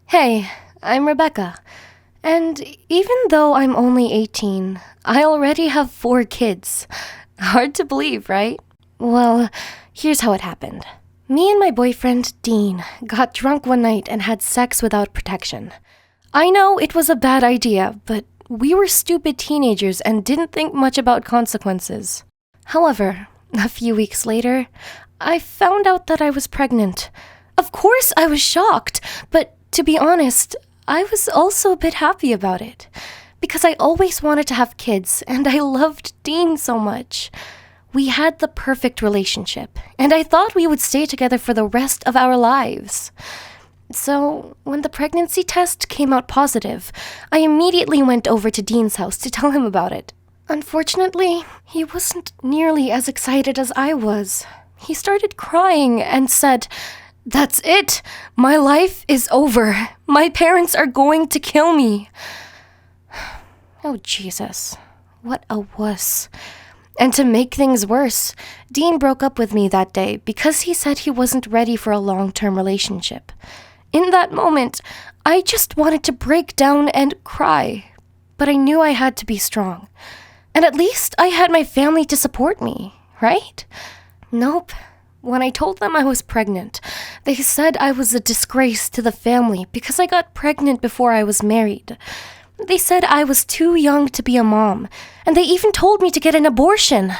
Hey, I'm Rebecca. And even though I'm only 18, I already have 4 kids. Hard to believe, right? Well, here's how it happened. Me and my boyfriend, Dean, got drunk one night and had sex without protection. I know it was a bad idea, but we were stupid teenagers and didn't think much about consequences. However, a few weeks later, I found out that I was pregnant. Of course, I was shocked, but to be honest, I was also a bit happy about it. Because I always wanted to have kids, and I loved Dean so much. We had the perfect relationship, and I thought we would stay together for the rest of our lives. So, when the pregnancy test came out positive, I immediately went over to Dean's house to tell him about it. Unfortunately, he wasn't nearly as excited as I was. He started crying and said, "That's it! My life is over. My parents are going to kill me." Oh, Jesus. What a wuss. And to make things worse, Dean broke up with me that day because he said he wasn't ready for a long-term relationship. In that moment, I just wanted to break down and cry. But I knew I had to be strong. And at least I had my family to support me, right? Nope. When I told them I was pregnant, they said I was a disgrace to the family because I got pregnant before I was married. They said I was too young to be a mom, and they even told me to get an abortion.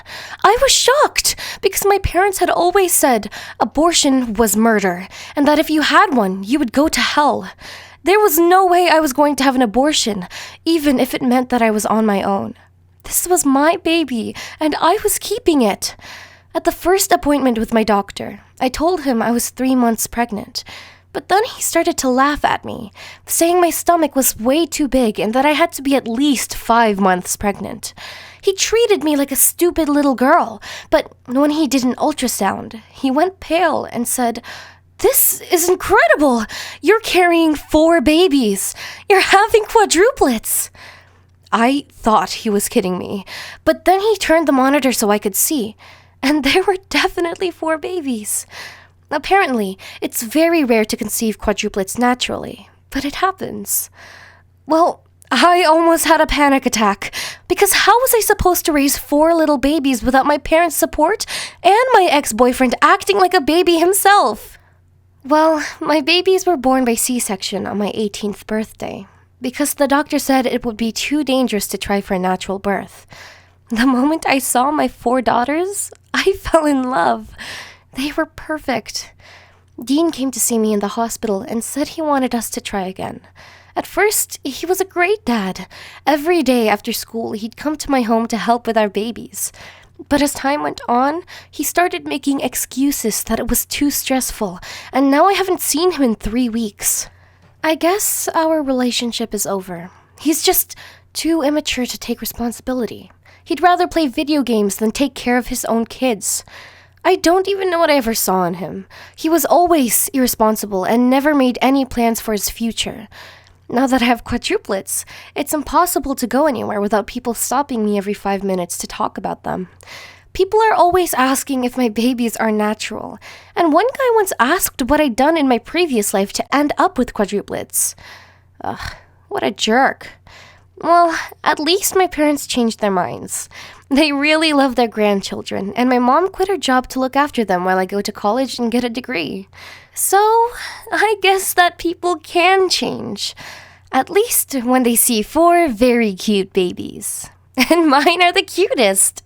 I was shocked because my parents had always said abortion was murder, and that if you had one, you would go to hell. There was no way I was going to have an abortion, even if it meant that I was on my own. This was my baby, and I was keeping it. At the first appointment with my doctor, I told him I was 3 months pregnant. But then he started to laugh at me, saying my stomach was way too big and that I had to be at least 5 months pregnant. He treated me like a stupid little girl, but when he did an ultrasound, he went pale and said, "This is incredible! You're carrying 4 babies! You're having quadruplets!" I thought he was kidding me, but then he turned the monitor so I could see, and there were definitely 4 babies. Apparently, it's very rare to conceive quadruplets naturally, but it happens. Well, I almost had a panic attack, because how was I supposed to raise 4 little babies without my parents' support and my ex-boyfriend acting like a baby himself? Well, my babies were born by C-section on my 18th birthday, because the doctor said it would be too dangerous to try for a natural birth. The moment I saw my 4 daughters, I fell in love. They were perfect. Dean came to see me in the hospital and said he wanted us to try again. At first, he was a great dad. Every day after school, he'd come to my home to help with our babies. But as time went on, he started making excuses that it was too stressful, and now I haven't seen him in 3 weeks. I guess our relationship is over. He's just too immature to take responsibility. He'd rather play video games than take care of his own kids. I don't even know what I ever saw in him. He was always irresponsible and never made any plans for his future. Now that I have quadruplets, it's impossible to go anywhere without people stopping me every 5 minutes to talk about them. People are always asking if my babies are natural, and one guy once asked what I'd done in my previous life to end up with quadruplets. Ugh, what a jerk. Well, at least my parents changed their minds. They really love their grandchildren, and my mom quit her job to look after them while I go to college and get a degree. So, I guess that people can change. At least when they see 4 very cute babies. And mine are the cutest.